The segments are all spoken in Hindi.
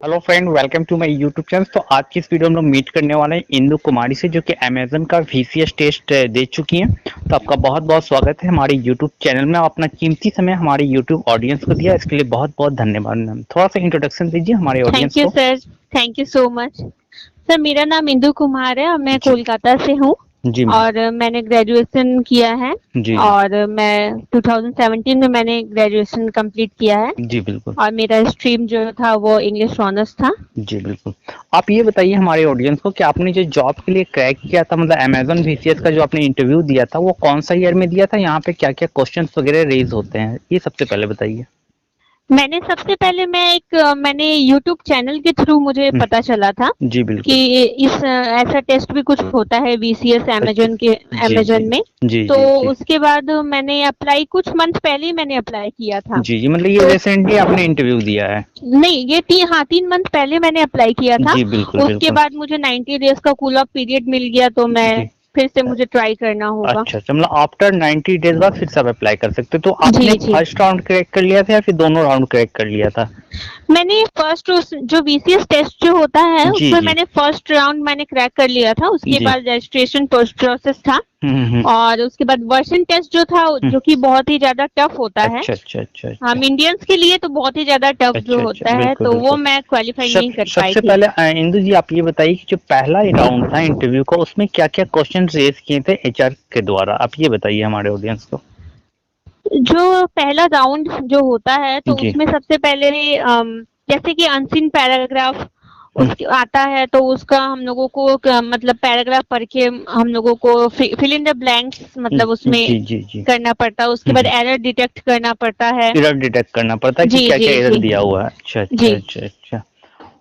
Hello friend, welcome to my YouTube channel. तो आज की इस वीडियो में हम लोग मीट करने वाले हैं इंदु कुमारी से, जो कि अमेजन का VCS टेस्ट दे चुकी हैं। तो आपका बहुत बहुत स्वागत है हमारे यूट्यूब चैनल में। आप अपना कीमती समय हमारे यूट्यूब ऑडियंस को दिया, इसके लिए बहुत बहुत धन्यवाद मैम। थोड़ा सा इंट्रोडक्शन दीजिए हमारे थैंक ऑडियंस यू को। Sir. Thank you so much sir. मेरा नाम इंदु कुमार है और मैं जी कोलकाता से हूँ जी मैम। और मैंने ग्रेजुएशन किया है जी जी और मैं 2017 में मैंने ग्रेजुएशन कंप्लीट किया है जी बिल्कुल। और मेरा स्ट्रीम जो था वो इंग्लिश ऑनर्स था। जी बिल्कुल। आप ये बताइए हमारे ऑडियंस को कि आपने जो जॉब के लिए क्रैक किया था, मतलब अमेजन VCS का जो आपने इंटरव्यू दिया था, वो कौन सा ईयर में दिया था? यहाँ पे क्या क्या क्वेश्चंस वगैरह रेज होते हैं, ये सबसे पहले बताइए। मैंने सबसे पहले मैंने यूट्यूब चैनल के थ्रू मुझे पता चला था जी कि बिल्कुल। ऐसा टेस्ट भी कुछ होता है VCS अच्छा। जी जी। अमेजन में। जी तो जी जी। उसके बाद मैंने अप्लाई कुछ मंथ पहले ही मैंने अप्लाई किया था। जी, जी, मतलब ये तो रिसेंटली आपने इंटरव्यू दिया है? नहीं, ये 3 मंथ पहले मैंने अप्लाई किया था। जी, बिल्कुल, उसके बिल्कुल। बाद मुझे 90 डेज का कूल ऑफ पीरियड मिल गया तो मैं जी। फिर से मुझे ट्राई करना होगा। अच्छा, अच्छा, मतलब आफ्टर 90 डेज़ बाद फिर से आप अप्लाई कर सकते हो। तो आपने जी जी। फर्स्ट राउंड क्रैक कर लिया था या फिर दोनों राउंड क्रैक कर लिया था? मैंने फर्स्ट उस जो VCS टेस्ट जो होता है जी, उसमें जी। मैंने फर्स्ट राउंड मैंने क्रैक कर लिया था। उसके जी। बाद रजिस्ट्रेशन प्रोसेस था हुँ, हुँ, हुँ। और उसके बाद वर्षन टेस्ट जो था हुँ। जो कि बहुत ही ज्यादा टफ होता है। अच्छा, अच्छा, अच्छा, अच्छा। हम इंडियंस के लिए तो बहुत ही ज्यादा टफ जो अच्छा, अच्छा, होता है बिल्कुल, तो वो बिल्कुल। मैं क्वालिफाई नहीं कर पाई सबसे थी। पहले इंदु जी आप ये बताइए कि जो पहला राउंड था इंटरव्यू का, उसमें क्या-क्या क्वेश्चन रेज़ किए थे HR के द्वारा? आप ये बताइए हमारे ऑडियंस को। जो पहला राउंड जो होता है तो जी। उसमें सबसे पहले जैसे कि अनसीन पैराग्राफ हुँ। उसके आता है तो उसका हम लोगों को मतलब पैराग्राफ पढ़ के हम लोगों को फिल इन द ब्लैंक्स मतलब उसमें जी, जी, जी। करना पड़ता है। उसके हुँ, बाद हुँ। एरर डिटेक्ट करना पड़ता है। एरर डिटेक्ट करना पड़ता है कि जी क्या-क्या जी एरर जी दिया हुआ है। अच्छा, अच्छा, जी। अच्छा, अच्छा।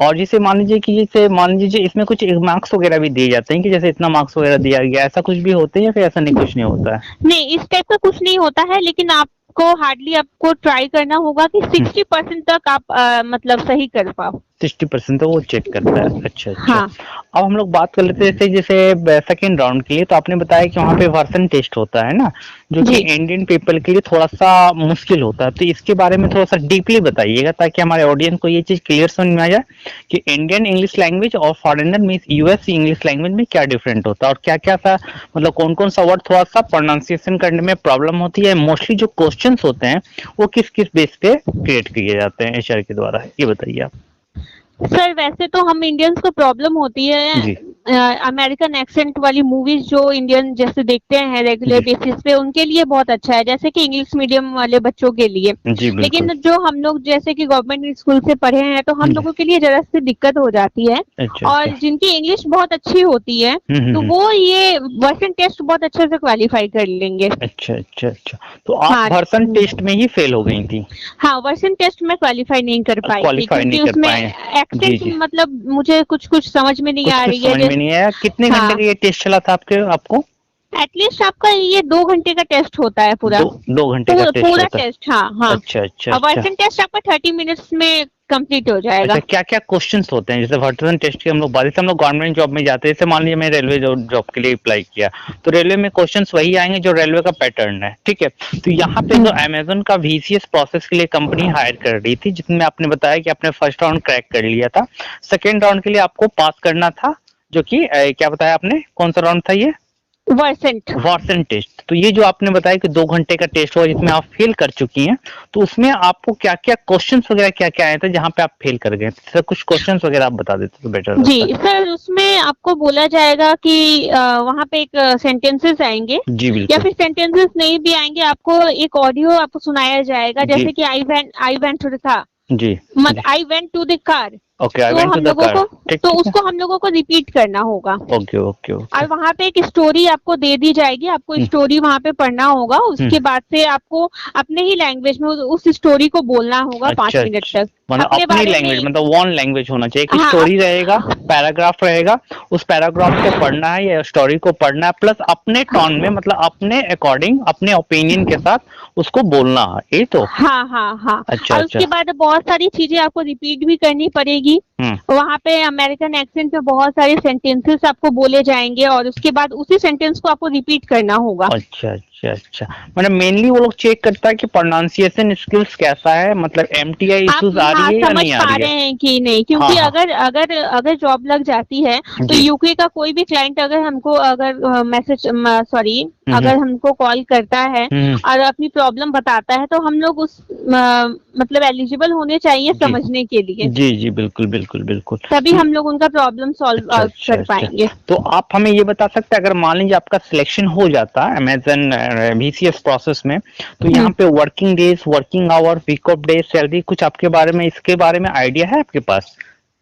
और जैसे मान लीजिए कि जैसे मान लीजिए इसमें कुछ मार्क्स वगैरह भी दिए जाते हैं कि जैसे इतना मार्क्स वगैरह दिया गया, ऐसा कुछ भी होता है या फिर ऐसा नहीं, कुछ नहीं होता है? नहीं, इस टाइप का कुछ नहीं होता है लेकिन आपको हार्डली आपको ट्राई करना होगा कि हुँ। 60% तक आप मतलब सही कर पाओ। 60% तो वो चेक करता है। अच्छा, अच्छा। हाँ अब हम लोग बात कर लेते हैं जैसे सेकंड राउंड के लिए, तो आपने बताया कि वहाँ पे वर्सन टेस्ट होता है ना, जो कि जी। इंडियन पीपल के लिए थोड़ा-सा मुश्किल होता है। तो इसके बारे में थोड़ा-सा डीपली बताइएगा ताकि हमारे ऑडियंस को ये चीज़ क्लियर समझ में आ जाए कि इंडियन इंग्लिश लैंग्वेज और foreigner means US English language में क्या डिफरेंट होता है और क्या-क्या सा, मतलब कौन-कौन सा वर्ड थोड़ा-सा प्रोनाउंसिएशन करने में प्रॉब्लम होती है। मोस्टली जो क्वेश्चंस होते हैं, वो किस-किस बेस पे क्रिएट किए जाते हैं HR के द्वारा? ये बताइए आप। सर वैसे तो हम इंडियंस को प्रॉब्लम होती है जी। अमेरिकन एक्सेंट वाली मूवीज जो इंडियन जैसे देखते हैं रेगुलर जी। बेसिस पे उनके लिए बहुत अच्छा है जैसे कि इंग्लिश मीडियम वाले बच्चों के लिए। जी, बिल्कुल। लेकिन जो हम लोग जैसे कि गवर्नमेंट स्कूल से पढ़े हैं तो हम जी। लोगों के लिए जरा सी दिक्कत हो जाती है। अच्छा, और अच्छा। जिनकी इंग्लिश बहुत अच्छी होती है तो हुँ। वो ये वर्सन टेस्ट बहुत अच्छे से क्वालिफाई कर लेंगे। अच्छा, अच्छा, अच्छा। तो आप हाँ वर्सन टेस्ट में ही फेल हो गई थी? हाँ, वर्षन टेस्ट में क्वालीफाई नहीं कर पाई थी क्वालीफाई नहीं क्योंकि कर उसमें पाए। जी, एक्सेंट जी। मतलब मुझे कुछ-कुछ समझ में नहीं आ कुछ-कुछ रही है समझ में नहीं आया। कितने घंटे हाँ, का ये टेस्ट चला था आपको? एटलीस्ट आपका ये 2 घंटे का टेस्ट होता है पूरा। 2 घंटे का टेस्ट पूरा होता है। टेस्ट हाँ, हाँ। अच्छा, अच्छा, और अच्छा। वर्षन टेस्ट आपका 30 मिनट्स में कंप्लीट हो अच्छा, जाएगा। क्या-क्या क्वेश्चंस होते हैं? जैसे वर्सन टेस्ट की हम लोग बात, जैसे हम लोग गवर्नमेंट जॉब में जाते हैं, जैसे मान लीजिए मैं रेलवे जॉब जॉब के लिए अप्लाई किया, तो रेलवे में क्वेश्चंस वही आएँगे जो रेलवे का पैटर्न है, ठीक है? तो यहाँ पे जो हुँ। अमेज़न का VCS प्रोसेस के लिए कंपनी हायर कर रही थी, जिसमें आपने बताया कि आपने फर्स्ट राउंड क्रैक कर लिया था। सेकंड राउंड के लिए आपको पास करना था, जो कि क्या बताया आपने, कौन-सा राउंड था ये? Versant Watson test. तो ये जो आपने बताया कि 2 घंटे का टेस्ट हुआ जिसमें आप फेल कर चुकी हैं, तो उसमें आपको क्या-क्या क्वेश्चंस वगैरह क्या-क्या आए थे जहाँ पे आप फेल कर गए? सर कुछ क्वेश्चंस वगैरह आप बता देते तो बेटर रहता। जी, सर उसमें आपको बोला जाएगा कि वहाँ पे एक सेंटेंसेस आएँगे जी, या बिल्कुल। फिर सेंटेंसेस नहीं भी आएँगे आपको एक ऑडियो आपको सुनाया जाएगा जी, जैसे कि I went to the car जी, मत जी। I went to the car. Okay, I तो वेंट टू हम द लोगों कार। को ठीक, तो ठीक है। उसको हम लोगों को रिपीट करना होगा ओके, ओके, ओके। और वहाँ पे एक स्टोरी आपको दे दी जाएगी, आपको हुँ, स्टोरी वहाँ पे पढ़ना होगा, हुँ। उसके बाद से आपको अपने ही लैंग्वेज में उस स्टोरी को बोलना होगा 5 अच्छा, मिनट अच्छा। तक। मतलब अपने अपनी बारे लैंग्वेज, में मतलब वन लैंग्वेज होना चाहिए। एक हाँ, स्टोरी रहेगा, पैराग्राफ रहेगा, उस पैराग्राफ को पढ़ना है या स्टोरी को पढ़ना है, प्लस अपने टोन में, मतलब अपने अकॉर्डिंग, अपने ओपिनियन के साथ उसको बोलना है, यही तो? हाँ, हाँ, हाँ। अच्छा, और अच्छा। उसके बाद बहुत सारी चीज़ें आपको रिपीट भी करनी पड़ेगी। हुँ। वहाँ पे अमेरिकन एक्सेंट में बहुत सारे सेंटेंसेस आपको बोले जाएँगे और उसके बाद उसी सेंटेंस को आपको रिपीट करना होगा। अच्छा, अच्छा। अच्छा, मतलब मेनली वो लोग चेक करता है कि प्रोनाउंसिएशन स्किल्स कैसा है, मतलब एमटीआई आप इश्यूज आ हाँ रही है या समझ नहीं आ पा रही है। रहे हैं कि नहीं, हाँ क्योंकि हाँ। अगर अगर अगर जॉब लग जाती है तो जी। यूके का कोई भी क्लाइंट अगर हमको अगर मैसेज सॉरी हम्म। अगर हमको कॉल करता है हम्म। और अपनी प्रॉब्लम बताता है तो हम लोग उस मतलब एलिजिबल होने चाहिए जी समझने के लिए, जी जी, बिल्कुल बिल्कुल बिल्कुल। तभी हम लोग उनका प्रॉब्लम सॉल्व अच्छा अच्छा कर अच्छा। पाएंगे। तो आप हमें ये बता सकते हैं, अगर मान लीजिए आपका सिलेक्शन हो जाता है अमेजन बीसीएस प्रोसेस में, तो यहाँ हम्म। पे working days, working hour, week off days, salary, कुछ आपके बारे में, इसके बारे में आइडिया है आपके पास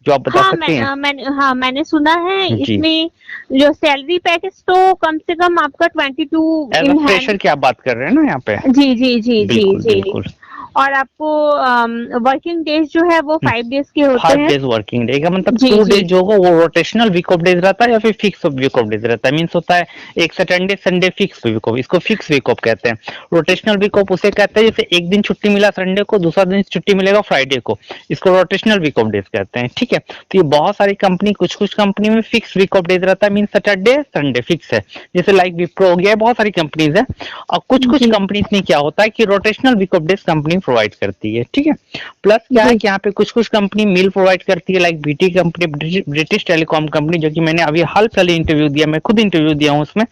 जो आप बता हाँ सकती हैं। मैंने सुना है जी। इसमें जो सैलरी पैकेज तो कम से कम आपका 22 as a in hand. Fresher की आप बात कर रहे हैं ना यहाँ पे। जी जी जी जी बिल्कुल जी। बिल्कुल। और आपको वर्किंग डेज जो है वो 5 डेज के होते 5 हैं। डेज वर्किंग डे का मतलब जी 2 जी। डेज जो होगा वो रोटेशनल वीक ऑफ डेज रहता है या फिर फिक्स वीक ऑफ डेज रहता है, मीन्स होता है एक Saturday Sunday fix week off, इसको फिक्स वीक ऑफ कहते हैं। रोटेशनल वीक ऑफ उसे कहते हैं जैसे एक दिन छुट्टी मिला संडे को, दूसरा दिन छुट्टी मिलेगा फ्राइडे को, इसको रोटेशनल वीक ऑफ डेज कहते हैं। ठीक है, तो ये बहुत सारी कंपनी, कुछ कुछ कंपनी में फिक्स वीक ऑफ डेज रहता है, मीन सैटरडे संडे फिक्स है, जैसे लाइक विप्रो हो गया, बहुत सारी कंपनीज है। और कुछ कुछ जी कंपनीज में क्या होता है कि rotational week off days company provide करती है। ठीक है, प्लस क्या है जी। कि यहाँ पे कुछ कुछ कंपनी मील प्रोवाइड करती है, like BT company, British telecom company, जो कि मैंने अभी हाल फिलहाल इंटरव्यू दिया, मैं खुद इंटरव्यू दिया हूँ उसमें,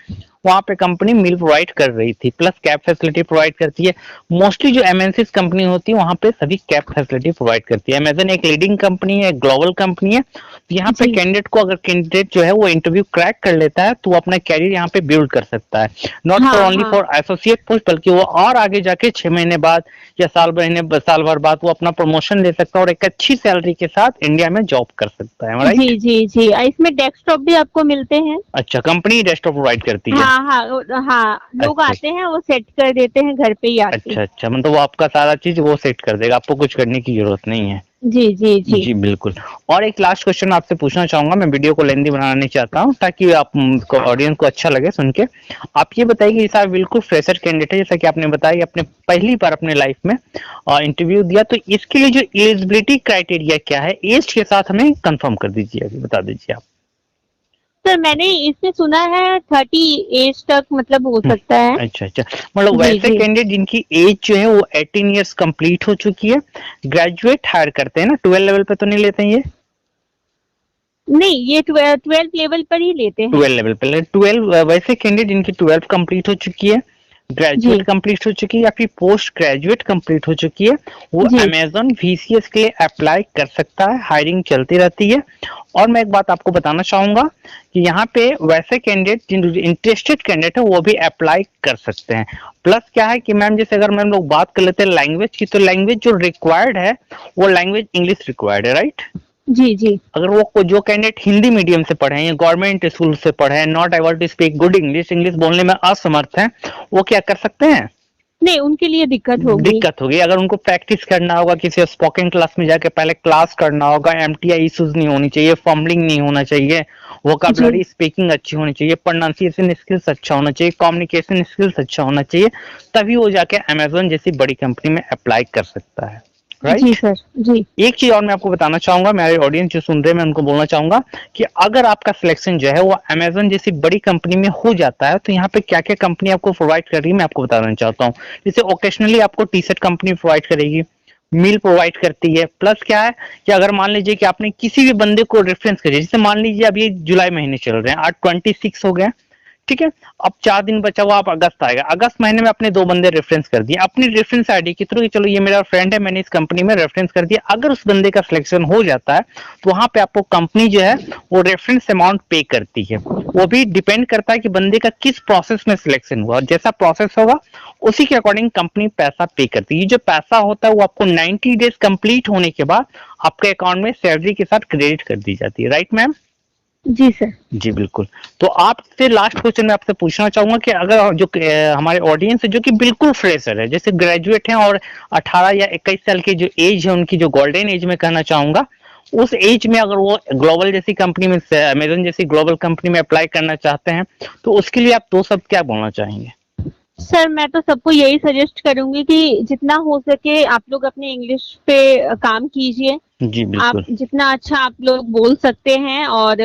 वहां पे कंपनी मील प्रोवाइड कर रही थी, प्लस कैब फैसिलिटी प्रोवाइड करती है। मोस्टली जो एमएनसी कंपनी होती है वहां पे सभी कैब फैसिलिटी प्रोवाइड करती है। अमेजन एक लीडिंग कंपनी है, ग्लोबल कंपनी है, तो यहाँ पे जी। कैंडिडेट को, अगर कैंडिडेट जो है वो इंटरव्यू क्रैक कर लेता है तो वो अपना कैरियर यहाँ पे बिल्ड कर सकता है, नॉट फॉर हाँ ओनली हाँ। फॉर एसोसिएट पोस्ट, बल्कि वो और आगे जाके 6 महीने बाद या साल भर बाद वो अपना प्रमोशन ले सकता है और एक अच्छी सैलरी के साथ इंडिया में जॉब कर सकता है, जी राइट। जी जी। इसमें डेस्कटॉप भी आपको मिलते हैं। अच्छा, कंपनी डेस्कटॉप प्रोवाइड करती है। हाँ हाँ हाँ, लोग अच्छा आते हैं वो सेट कर देते हैं घर पे ही आके। अच्छा अच्छा, मतलब वो आपका सारा चीज वो सेट कर देगा, आपको कुछ करने की जरूरत नहीं है। जी जी जी। जी बिल्कुल। और एक लास्ट क्वेश्चन आपसे पूछना चाहूंगा, मैं वीडियो को लेंदी बनाना नहीं चाहता हूँ, ताकि आप ऑडियंस को अच्छा लगे सुन के। आप ये बताइए कि जैसे आप बिल्कुल फ्रेशर कैंडिडेट है, जैसा कि आपने बताया कि आपने पहली बार अपने लाइफ में इंटरव्यू दिया, तो इसके लिए जो एलिजिबिलिटी क्राइटेरिया क्या है, एज के साथ हमें कंफर्म कर दीजिए, अभी बता दीजिए आप। सर मैंने इसमें सुना है 30 एज तक मतलब हो सकता है। अच्छा अच्छा, मतलब जी वैसे जी। कैंडिडेट जिनकी एज जो है वो 18 ईयर्स कंप्लीट हो चुकी है, ग्रेजुएट हायर करते हैं ना, 12 लेवल पे तो नहीं लेते हैं ये। नहीं, ये 12 लेवल पर ही लेते हैं। 12 लेवल पे, 12 वैसे कैंडिडेट जिनकी 12 कंप्लीट हो चुकी है, ग्रेजुएट जी कंप्लीट हो चुकी है या फिर पोस्ट ग्रेजुएट कंप्लीट हो चुकी है, वो जी अमेजन वीसीएस के लिए अप्लाई कर सकता है, हायरिंग चलती रहती है। और मैं एक बात आपको बताना चाहूंगा कि यहाँ पे वैसे कैंडिडेट जिन इंटरेस्टेड कैंडिडेट है वो भी अप्लाई कर सकते हैं। प्लस क्या है कि मैम, जैसे अगर मैम लोग बात कर लेते हैं लैंग्वेज की, तो लैंग्वेज जो रिक्वायर्ड है वो लैंग्वेज इंग्लिश रिक्वायर्ड है, राइट। जी जी। अगर वो जो कैंडिडेट हिंदी मीडियम से पढ़े हैं या गवर्नमेंट स्कूल से पढ़े हैं, not able to speak good English, English बोलने में असमर्थ हैं, वो क्या कर सकते हैं, नहीं, उनके लिए दिक्कत होगी। दिक्कत होगी। अगर उनको प्रैक्टिस करना होगा, किसी स्पोकन क्लास में जाके पहले क्लास करना होगा, एमटीआई इश्यूज नहीं होनी चाहिए, फंबलिंग नहीं होना चाहिए, जी वोकैबुलरी स्पीकिंग अच्छी होनी चाहिए, प्रोनाउंसिएशन स्किल्स अच्छा होना चाहिए, कम्युनिकेशन स्किल्स अच्छा होना चाहिए, तभी वो जाके अमेजोन जैसी बड़ी कंपनी में अप्लाई कर सकता है, जी राइट। सर। जी एक चीज और मैं आपको बताना चाहूंगा, मेरे ऑडियंस जो सुन रहे हैं मैं उनको बोलना चाहूंगा कि अगर आपका सिलेक्शन जो है वो अमेजन जैसी बड़ी कंपनी में हो जाता है, तो यहाँ पे क्या क्या कंपनी आपको प्रोवाइड कर रही है मैं आपको बताना चाहता हूँ। जैसे ओकेशनली आपको टी शर्ट कंपनी प्रोवाइड करेगी, मील प्रोवाइड करती है, प्लस क्या है कि अगर मान लीजिए कि आपने किसी भी बंदे को रेफरेंस करिए, जैसे मान लीजिए अब ये जुलाई महीने चल रहे हैं, आज 26 हो गए, ठीक है, अब 4 दिन बचा हुआ, आप अगस्त आएगा, अगस्त महीने में अपने 2 बंदे रेफरेंस कर दिए अपनी रेफरेंस आईडी के थ्रू, चलो ये मेरा फ्रेंड है, मैंने इस कंपनी में रेफरेंस कर दिया, अगर उस बंदे का सिलेक्शन हो जाता है तो वहां पे आपको कंपनी जो है वो रेफरेंस अमाउंट पे करती है। वो भी डिपेंड करता है कि बंदे का किस प्रोसेस में सिलेक्शन हुआ, और जैसा प्रोसेस होगा उसी के अकॉर्डिंग कंपनी पैसा पे करती है। ये जो पैसा होता है वो आपको 90 डेज कंप्लीट होने के बाद आपके अकाउंट में सैलरी के साथ क्रेडिट कर दी जाती है, राइट मैम। जी सर। जी बिल्कुल। तो आपसे लास्ट क्वेश्चन मैं आपसे पूछना चाहूंगा कि अगर जो हमारे ऑडियंस है जो कि बिल्कुल फ्रेशर है, जैसे ग्रेजुएट हैं और 18 या 21 साल की जो एज है उनकी, जो गोल्डन एज में कहना चाहूंगा, उस एज में अगर वो ग्लोबल जैसी कंपनी में, अमेजन जैसी ग्लोबल कंपनी में अप्लाई करना चाहते हैं, तो उसके लिए आप दो शब्द क्या बोलना चाहेंगे। सर मैं तो सबको यही सजेस्ट करूंगी कि जितना हो सके आप लोग अपने इंग्लिश पे काम कीजिए। जी आप बिल्कुल। जितना अच्छा आप लोग बोल सकते हैं और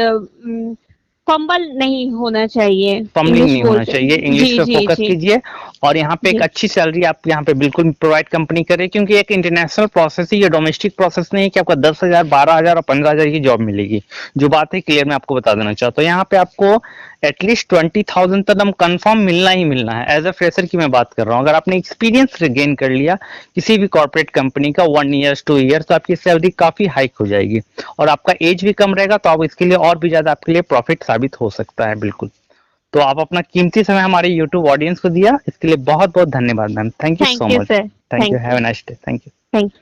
फंबल नहीं होना चाहिए, फंबलिंग इंग्लिश नहीं होना बोलते। चाहिए, इंग्लिश जी पे जी फोकस जी कीजिए। और यहाँ पे एक जी अच्छी सैलरी आप यहाँ पे बिल्कुल प्रोवाइड कंपनी करे, क्योंकि एक इंटरनेशनल प्रोसेस है, ये डोमेस्टिक प्रोसेस नहीं है कि आपका 10,000 12,000 और 15,000 की जॉब मिलेगी। जो बात है क्लियर मैं आपको बता देना चाहता हूँ, यहाँ पे आपको एटलीस्ट 20,000 तक हम कंफर्म मिलना ही मिलना है। एज अ फ्रेशर की मैं बात कर रहा हूँ, अगर आपने एक्सपीरियंस गेन कर लिया किसी भी कॉर्पोरेट कंपनी का 1 ईयर 2 ईयर, तो आपकी सैलरी काफी हाइक हो जाएगी। और आपका एज भी कम रहेगा, तो आप इसके लिए और भी ज्यादा आपके लिए प्रॉफिट साबित हो सकता है। बिल्कुल। तो आप अपना कीमती समय हमारे यूट्यूब ऑडियंस को दिया, इसके लिए बहुत बहुत धन्यवाद ma'am. Thank you thank so you much. Sir. Thank you. Thank have you. A nice day. Thank you. Thank